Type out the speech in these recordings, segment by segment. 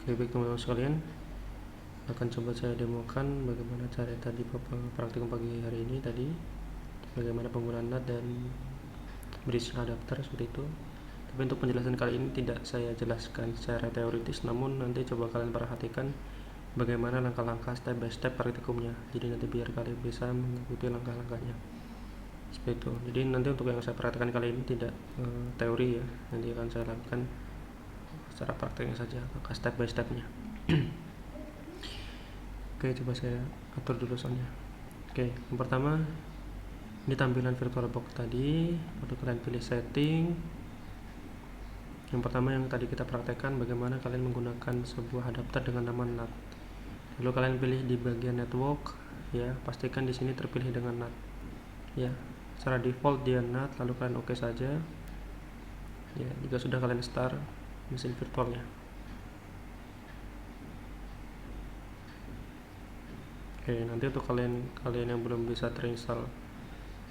Oke, baik teman-teman sekalian, akan coba saya demokan bagaimana cara tadi praktikum pagi hari ini tadi, bagaimana penggunaan NAT dan bridge adapter seperti itu. Tapi untuk penjelasan kali ini tidak saya jelaskan secara teoritis, namun nanti coba kalian perhatikan bagaimana langkah-langkah step by step praktikumnya. Jadi nanti biar kalian bisa mengikuti langkah-langkahnya seperti itu. Jadi nanti untuk yang saya perhatikan kali ini tidak teori ya, nanti akan saya lakukan secara prakteknya saja, langkah step by stepnya. Oke, coba saya atur dulu soalnya. Oke, yang pertama ini tampilan VirtualBox tadi. Lalu kalian pilih setting. Yang pertama yang tadi kita praktekkan bagaimana kalian menggunakan sebuah adapter dengan nama NAT. Lalu kalian pilih di bagian network ya, pastikan di sini terpilih dengan NAT ya. Secara default dia NAT, lalu kalian oke saja ya. Jika sudah, kalian start mesin virtualnya. Oke, nanti untuk kalian yang belum bisa terinstall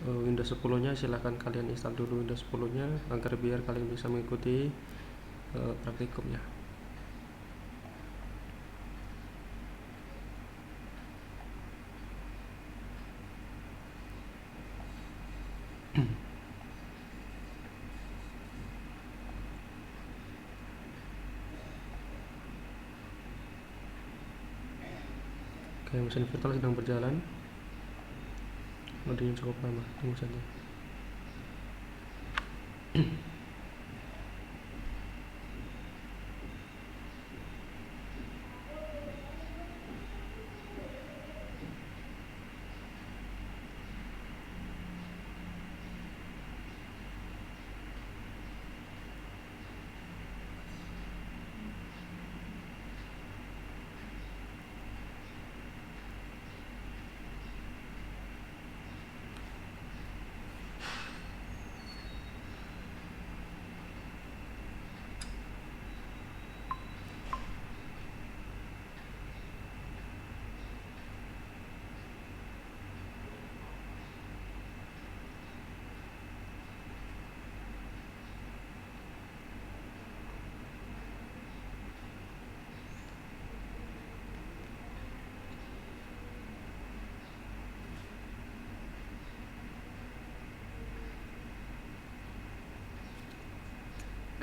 Windows 10 nya, silahkan kalian install dulu Windows 10 nya agar biar kalian bisa mengikuti praktikumnya. Oke, mesin virtual sedang berjalan, loadingnya cukup lama, tunggu saja.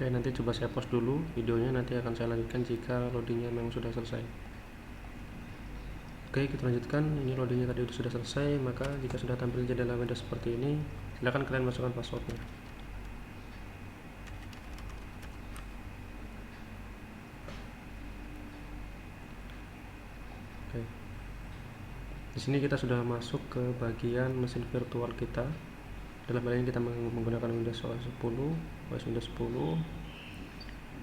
Oke, nanti coba saya pause dulu videonya, nanti akan saya lanjutkan jika loadingnya memang sudah selesai. Oke, kita lanjutkan. Ini loadingnya tadi sudah selesai, maka jika sudah tampil jendela Windows seperti ini, silakan kalian masukkan passwordnya. Oke, di sini kita sudah masuk ke bagian mesin virtual kita. Dalam hal ini kita menggunakan Windows OS 10, Windows 10.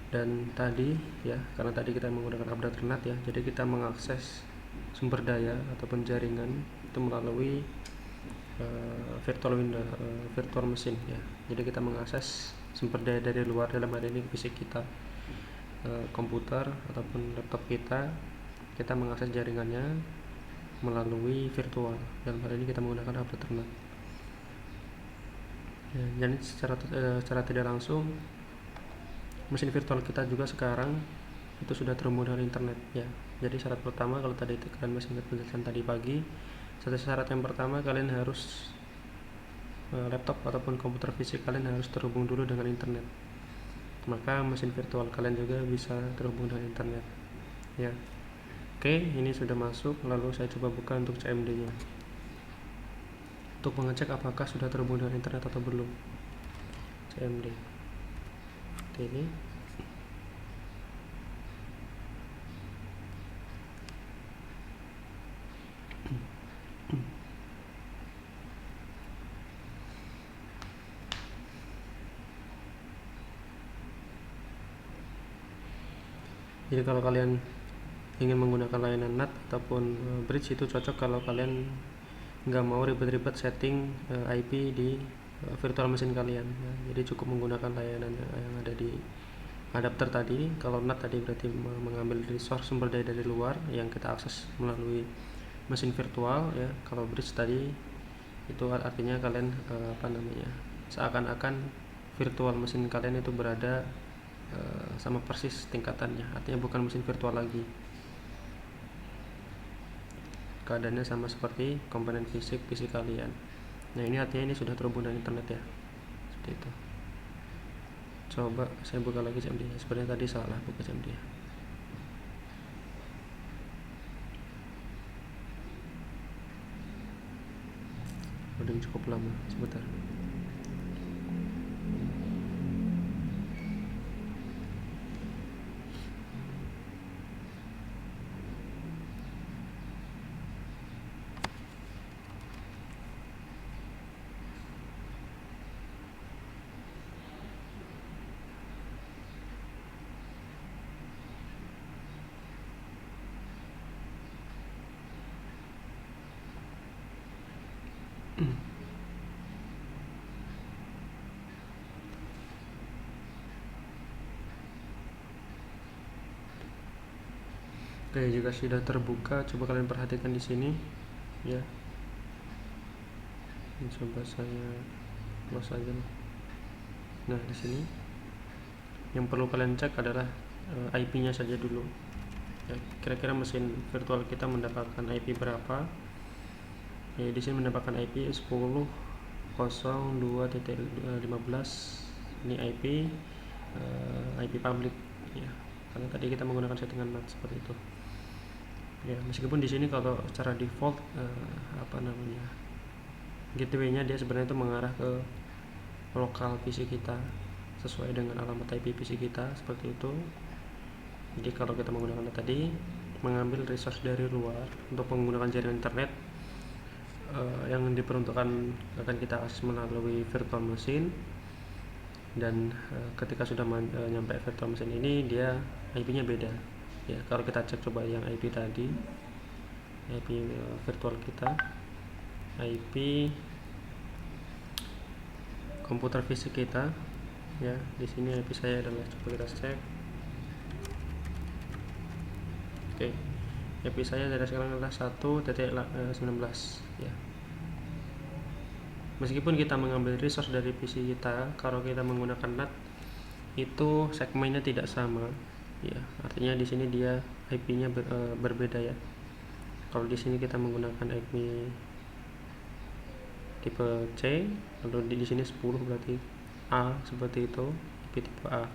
Dan tadi ya, karena tadi kita menggunakan adapter NAT ya, jadi kita mengakses sumber daya ataupun jaringan itu melalui virtual mesin ya. Jadi kita mengakses sumber daya dari luar, dalam hal ini PC kita, komputer ataupun laptop kita mengakses jaringannya melalui virtual. Dalam hal ini kita menggunakan adapter NAT ya. Jadi secara tidak langsung mesin virtual kita juga sekarang itu sudah terhubung dengan internet ya. Jadi syarat pertama, kalau tadi kalian masih ingat penjelasan tadi pagi, syarat yang pertama kalian harus laptop ataupun komputer fisik kalian harus terhubung dulu dengan internet, maka mesin virtual kalian juga bisa terhubung dengan internet ya. Oke, ini sudah masuk. Lalu saya coba buka untuk CMD nya untuk mengecek apakah sudah terhubung dengan internet atau belum. CMD ini jadi kalau kalian ingin menggunakan layanan NAT ataupun bridge, itu cocok kalau kalian nggak mau ribet-ribet setting IP di virtual mesin kalian ya. Jadi cukup menggunakan layanan yang ada di adapter tadi. Kalau NAT tadi berarti mengambil resource sumber daya dari luar yang kita akses melalui mesin virtual ya. Kalau bridge tadi itu artinya kalian seakan-akan virtual mesin kalian itu berada sama persis tingkatannya, artinya bukan mesin virtual lagi. Keadaannya sama seperti komponen fisik PC kalian. Nah, ini artinya ini sudah terhubung dengan internet ya, seperti itu. Coba saya buka lagi CMD nya, sebenarnya tadi salah buka CMD nya. Loading cukup lama, sebentar. Oke, jika sudah terbuka, coba kalian perhatikan di sini ya. Ini coba saya close aja. Nah, di sini yang perlu kalian cek adalah IP-nya saja dulu. Ya, kira-kira mesin virtual kita mendapatkan IP berapa? Ya, di sini mendapatkan IP 10.02.15. Ini IP public ya. Karena tadi kita menggunakan settingan NAT seperti itu. Ya, meskipun di sini kalau secara default gateway-nya dia sebenarnya itu mengarah ke lokal PC kita sesuai dengan alamat IP PC kita seperti itu. Jadi kalau kita menggunakan tadi mengambil resource dari luar untuk menggunakan jaringan internet yang diperuntukkan akan kita akses melalui virtual machine, dan ketika sudah nyampe virtual machine ini dia IP-nya beda ya. Kalau kita cek coba yang IP tadi, IP virtual kita, IP komputer fisik kita ya, di sini IP saya adalah, coba kita cek. Oke, IP saya dari sekarang adalah 1.19 ya. Meskipun kita mengambil resource dari PC kita, kalau kita menggunakan NAT itu segmennya tidak sama ya, artinya di sini dia IP-nya berbeda ya. Kalau di sini kita menggunakan IP tipe C, lalu di sini 10 berarti A seperti itu, IP tipe A.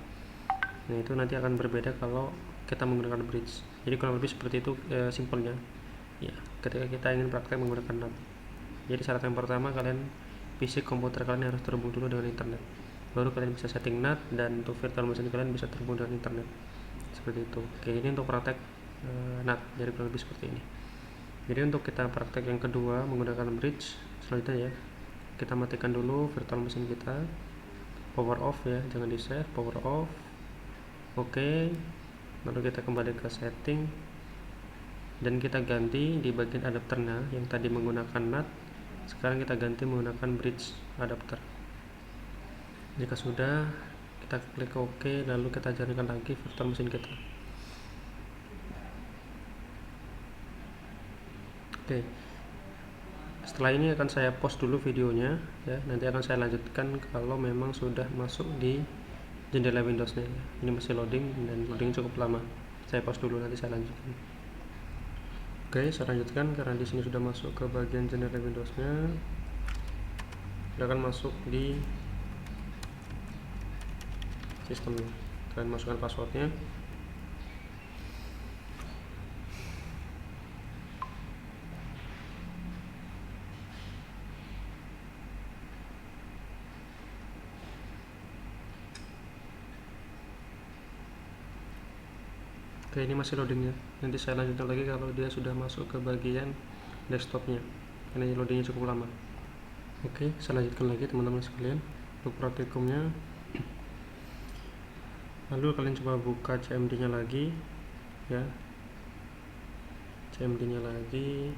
Nah, itu nanti akan berbeda kalau kita menggunakan bridge. Jadi kurang lebih seperti itu simpelnya ya, ketika kita ingin praktek menggunakan NAT. Jadi syarat yang pertama, kalian PC komputer kalian harus terhubung dulu dengan internet, baru kalian bisa setting NAT, dan untuk virtual machine kalian bisa terhubung dengan internet seperti itu. Oke, ini untuk praktek NAT, jadi kurang lebih seperti ini. Jadi untuk kita praktek yang kedua menggunakan bridge, selanjutnya ya, kita matikan dulu virtual machine kita, power off ya, jangan di save, power off. Oke, lalu kita kembali ke setting dan kita ganti di bagian adapternya, yang tadi menggunakan NAT, sekarang kita ganti menggunakan bridge adapter. Jika sudah, kita klik OK, lalu kita jalankan lagi virtual machine kita. Oke, setelah ini akan saya pause dulu videonya ya, nanti akan saya lanjutkan kalau memang sudah masuk di jendela Windows-nya ya. Ini masih loading dan loading cukup lama, saya pause dulu, nanti saya lanjutkan. Oke, saya lanjutkan karena di sini sudah masuk ke bagian jendela Windows-nya. Kita akan masuk di sistemnya, kalian masukkan passwordnya. Oke, ini masih loadingnya, nanti saya lanjutkan lagi kalau dia sudah masuk ke bagian desktopnya, karena ini loadingnya cukup lama. Oke, saya lanjutkan lagi teman-teman sekalian untuk praktikumnya. Lalu kalian coba buka CMD nya lagi ya, CMD nya lagi.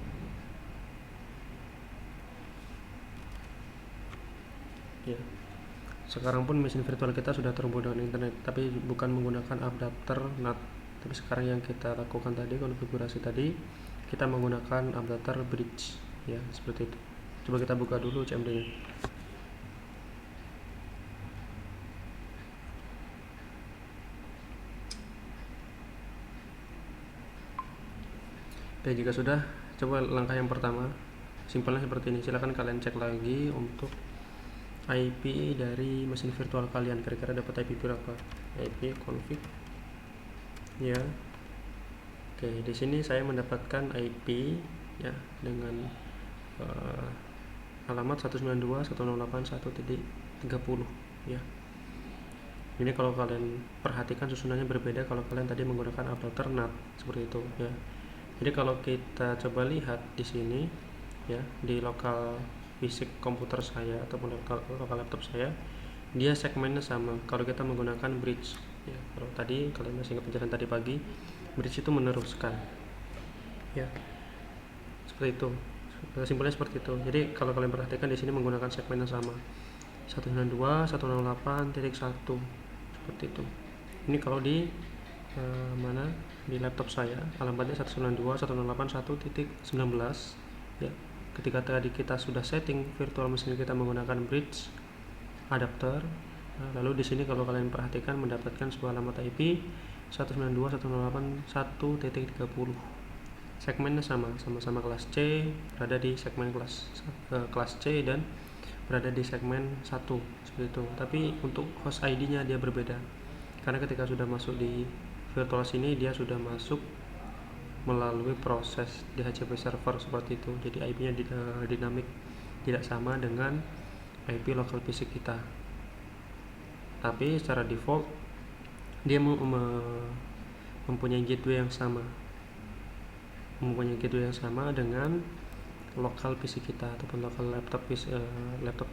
Ya, sekarang pun mesin virtual kita sudah terhubung dengan internet, tapi bukan menggunakan adapter NAT. Tapi sekarang yang kita lakukan tadi, konfigurasi tadi, kita menggunakan adapter bridge ya, seperti itu. Coba kita buka dulu CMD nya. Oke, jika sudah, coba langkah yang pertama simpelnya seperti ini. Silahkan kalian cek lagi untuk IP dari mesin virtual kalian, kira-kira dapat IP berapa. IP config ya. Oke, di sini saya mendapatkan IP ya dengan alamat 192.168.1.30 ya. Ini kalau kalian perhatikan susunannya berbeda kalau kalian tadi menggunakan adapter NAT seperti itu ya. Jadi kalau kita coba lihat di sini ya, di lokal fisik komputer saya ataupun lokal laptop saya, dia segmennya sama. Kalau kita menggunakan bridge ya, kalau tadi kalian masih ingat penjelasan tadi pagi, bridge itu meneruskan ya, seperti itu. Simpelnya seperti itu. Jadi kalau kalian perhatikan di sini menggunakan segmen yang sama, 192.168.1 seperti itu. Ini kalau di mana di laptop saya alamatnya 192.168.1.19 ya. Ketika tadi kita sudah setting virtual machine kita menggunakan bridge adapter, lalu di sini kalau kalian perhatikan mendapatkan sebuah alamat IP 192.168.1.30. segmennya sama-sama kelas C, berada di segmen kelas C dan berada di segmen 1 seperti itu. Tapi untuk host ID-nya dia berbeda. Karena ketika sudah masuk di virtual sini dia sudah masuk melalui proses DHCP server seperti itu. Jadi IP-nya dinamik, tidak sama dengan IP lokal PC kita. Tapi secara default dia mempunyai gateway yang sama. Dengan lokal PC kita ataupun lokal laptop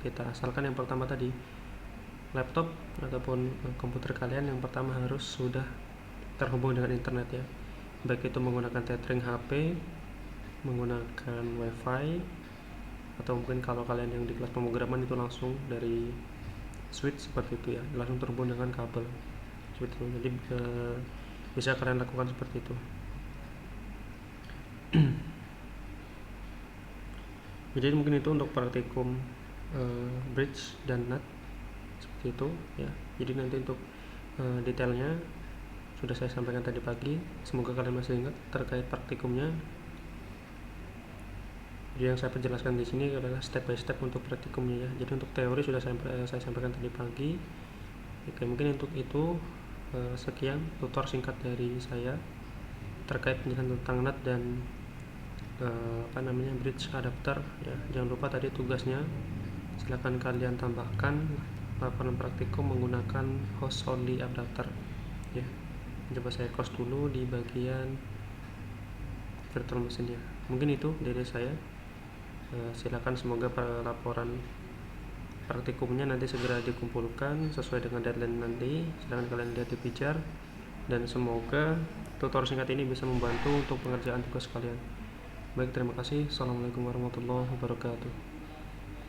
kita, asalkan yang pertama tadi laptop ataupun komputer kalian yang pertama harus sudah terhubung dengan internet ya, baik itu menggunakan tethering HP, menggunakan wifi, atau mungkin kalau kalian yang di kelas pemrograman itu langsung dari switch seperti itu ya, langsung terhubung dengan kabel seperti itu. Jadi bisa kalian lakukan seperti itu. Jadi mungkin itu untuk praktikum bridge dan NAT seperti itu ya. Jadi nanti untuk detailnya sudah saya sampaikan tadi pagi, semoga kalian masih ingat terkait praktikumnya. Jadi yang saya perjelaskan di sini adalah step by step untuk praktikumnya ya. Jadi untuk teori sudah saya sampaikan tadi pagi. Oke, mungkin untuk itu sekian tutor singkat dari saya terkait penjelasan tentang NAT dan bridge adapter ya. Jangan lupa tadi tugasnya silakan kalian tambahkan laporan praktikum menggunakan host only adapter ya. Coba saya close dulu di bagian virtual machine ya. Mungkin itu dari saya. Silakan, semoga laporan praktikumnya nanti segera dikumpulkan sesuai dengan deadline nanti. Silakan kalian lihat di pijar, dan semoga tutor singkat ini bisa membantu untuk pengerjaan tugas kalian. Baik, terima kasih. Assalamualaikum warahmatullahi wabarakatuh.